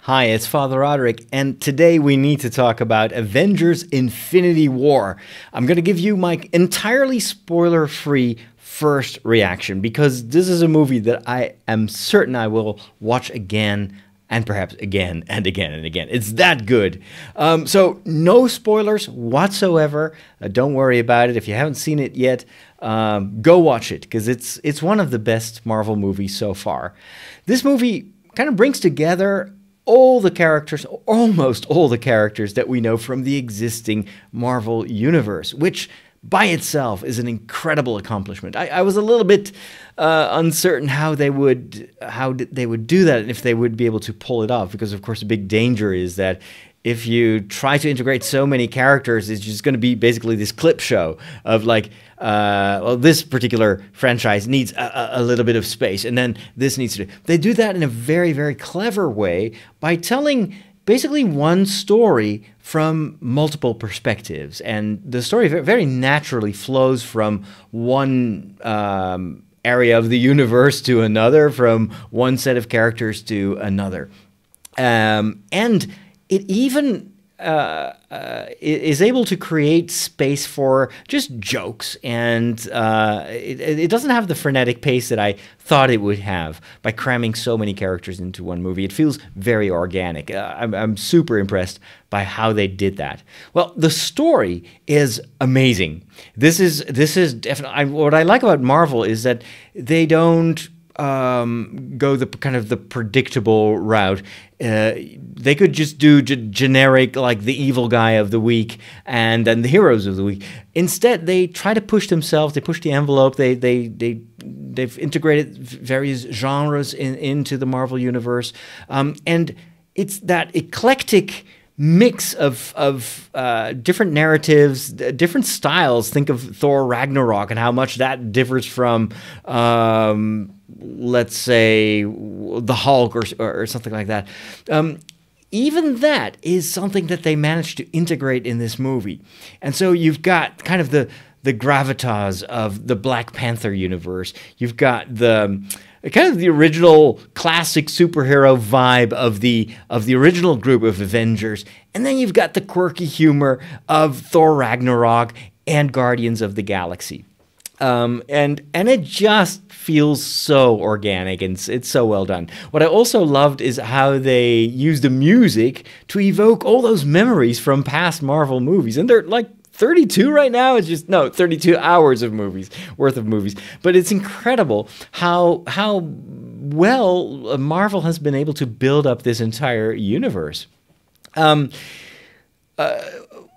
Hi, it's Father Roderick, and today we need to talk about Avengers Infinity War. I'm going to give you my entirely spoiler-free first reaction because this is a movie that I am certain I will watch again and perhaps again and again and again. It's that good. So no spoilers whatsoever. Don't worry about it. If you haven't seen it yet, go watch it because it's one of the best Marvel movies so far. This movie kind of brings together all the characters, almost all the characters that we know from the existing Marvel universe, which by itself is an incredible accomplishment. I was a little bit uncertain how they would do that and if they would be able to pull it off, because of course the big danger is that if you try to integrate so many characters, it's just going to be basically this clip show of like, well, this particular franchise needs a little bit of space, and then this needs to. They do that in a very, very clever way by telling basically one story from multiple perspectives, and the story very naturally flows from one area of the universe to another, from one set of characters to another, and it even is able to create space for just jokes, and it doesn't have the frenetic pace that I thought it would have by cramming so many characters into one movie. It feels very organic. I'm super impressed by how they did that. Well, the story is amazing. This is definitely what I like about Marvel is that they don't go the kind of the predictable route. They could just do generic, like the evil guy of the week and then the heroes of the week. Instead, they try to push themselves. They push the envelope. They've integrated various genres into the Marvel universe, and it's that eclectic mix of different narratives, different styles. Think of Thor Ragnarok and how much that differs from let's say the Hulk or something like that. Even that is something that they managed to integrate in this movie. And so you've got kind of the gravitas of the Black Panther universe. You've got the kind of the original classic superhero vibe of the original group of Avengers. And then you've got the quirky humor of Thor Ragnarok and Guardians of the Galaxy. And it just feels so organic, and it's so well done. What I also loved is how they use the music to evoke all those memories from past Marvel movies. And they're like 32 right now. It's just, no, 32 hours of movies, worth of movies. But it's incredible how well Marvel has been able to build up this entire universe.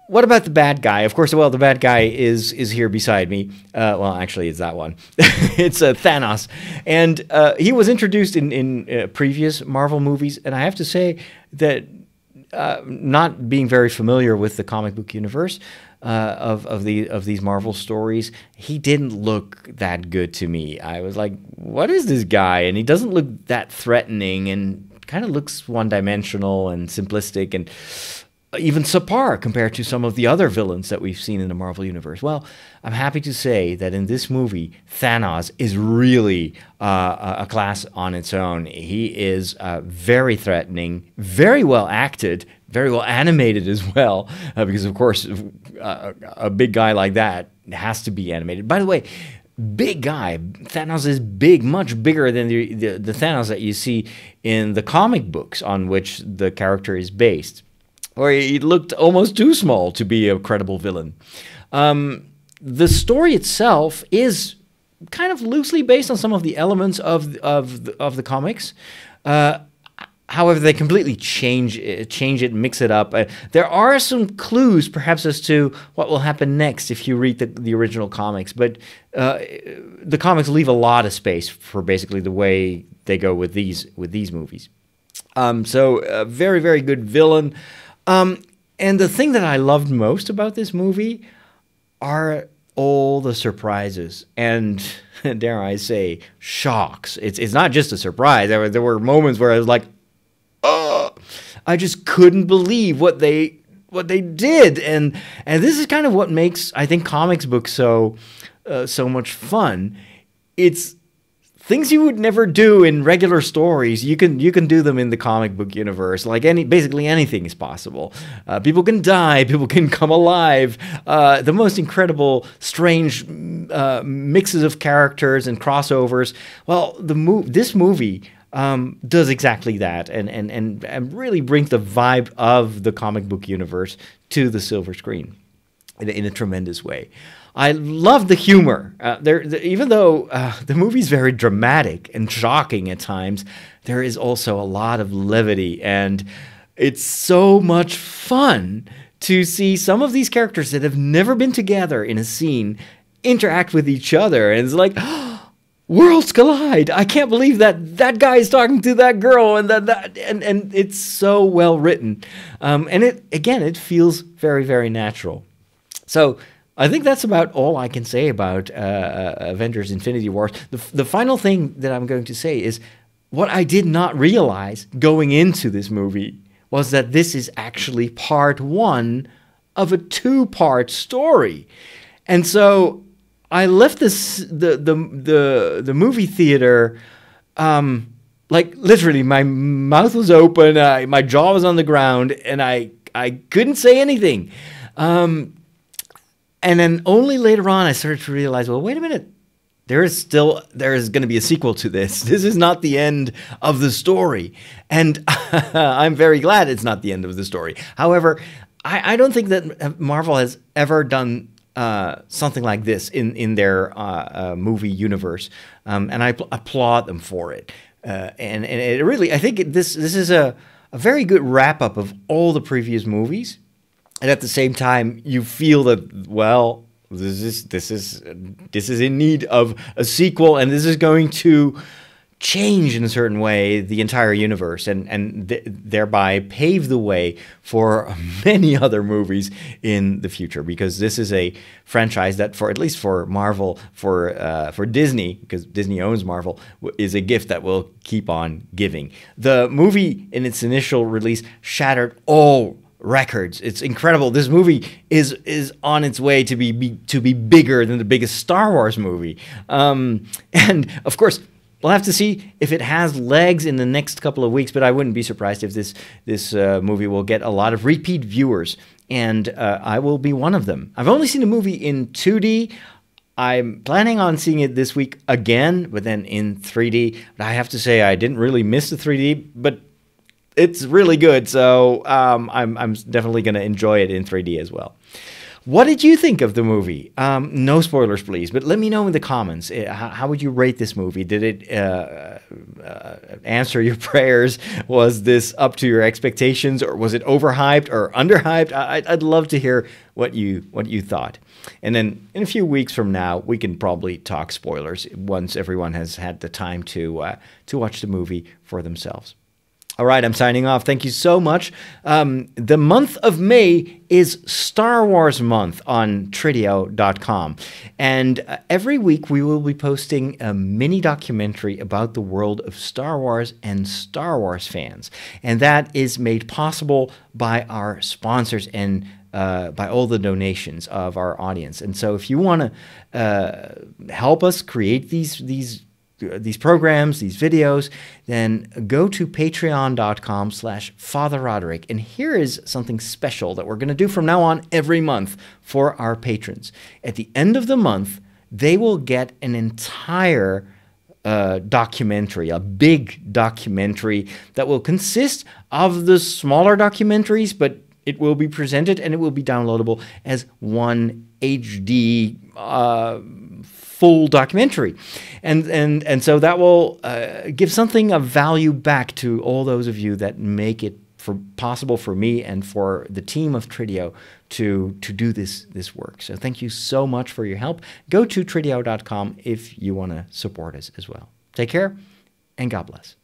What about the bad guy? Of course, well, the bad guy is here beside me. Well, actually, it's that one. It's Thanos. And he was introduced in previous Marvel movies. And I have to say that not being very familiar with the comic book universe of these Marvel stories, he didn't look that good to me. I was like, what is this guy? And he doesn't look that threatening and kind of looks one-dimensional and simplistic and even subpar compared to some of the other villains that we've seen in the Marvel Universe. Well, I'm happy to say that in this movie, Thanos is really a class on its own. He is very threatening, very well acted, very well animated as well, because of course, a big guy like that has to be animated. By the way, big guy. Thanos is big, much bigger than the Thanos that you see in the comic books on which the character is based. Or he looked almost too small to be a credible villain. The story itself is kind of loosely based on some of the elements of the comics. However, they completely change it, mix it up. There are some clues, perhaps, as to what will happen next if you read the original comics. But the comics leave a lot of space for basically the way they go with these movies. So a very, very good villain. And the thing that I loved most about this movie are all the surprises and, dare I say, shocks. It's not just a surprise. There were moments where I was like, oh, I just couldn't believe what they did. And this is kind of what makes, I think, comics books so much fun. It's things you would never do in regular stories, you can do them in the comic book universe. Like basically anything is possible. People can die, people can come alive. The most incredible, strange mixes of characters and crossovers. Well, this movie does exactly that, and really brings the vibe of the comic book universe to the silver screen in a tremendous way. I love the humor. Even though the movie's very dramatic and shocking at times, there is also a lot of levity, and it's so much fun to see some of these characters that have never been together in a scene interact with each other, and it's like, worlds collide. I can't believe that guy is talking to that girl, and and it's so well written, and it feels very, very natural. So I think that's about all I can say about Avengers Infinity War. The final thing that I'm going to say is what I did not realize going into this movie was that this is actually part one of a two-part story. And so I left the movie theater, like literally my mouth was open, my jaw was on the ground, and I couldn't say anything. And then only later on I started to realize, well, wait a minute. There is going to be a sequel to this. This is not the end of the story. And I'm very glad it's not the end of the story. However, I don't think that Marvel has ever done something like this in their movie universe. And I applaud them for it. And it really, I think this is a very good wrap-up of all the previous movies. And at the same time, you feel that, well, this is in need of a sequel, and this is going to change in a certain way the entire universe, and thereby pave the way for many other movies in the future. Because this is a franchise that, at least for Marvel, for Disney, because Disney owns Marvel, is a gift that will keep on giving. The movie, in its initial release, shattered all records. It's incredible. This movie is on its way to be bigger than the biggest Star Wars movie. And of course, we'll have to see if it has legs in the next couple of weeks. But I wouldn't be surprised if this movie will get a lot of repeat viewers, and I will be one of them. I've only seen the movie in 2D. I'm planning on seeing it this week again, but then in 3D. But I have to say, I didn't really miss the 3D, but it's really good, so I'm definitely going to enjoy it in 3D as well. What did you think of the movie? No spoilers, please, but let me know in the comments. How would you rate this movie? Did it answer your prayers? Was this up to your expectations, or was it overhyped or underhyped? I'd love to hear what you thought. And then in a few weeks from now, we can probably talk spoilers once everyone has had the time to watch the movie for themselves. All right, I'm signing off. Thank you so much. The month of May is Star Wars month on Trideo.com. And every week we will be posting a mini documentary about the world of Star Wars and Star Wars fans. And that is made possible by our sponsors and by all the donations of our audience. And so if you want to help us create these programs, these videos, then go to patreon.com/Father Roderick. And here is something special that we're going to do from now on every month for our patrons. At the end of the month, they will get an entire documentary, a big documentary that will consist of the smaller documentaries, but it will be presented and it will be downloadable as one HD full documentary. And so that will give something of value back to all those of you that make it possible for me and for the team of Trideo to do this work. So thank you so much for your help. Go to Trideo.com if you want to support us as well. Take care, and God bless.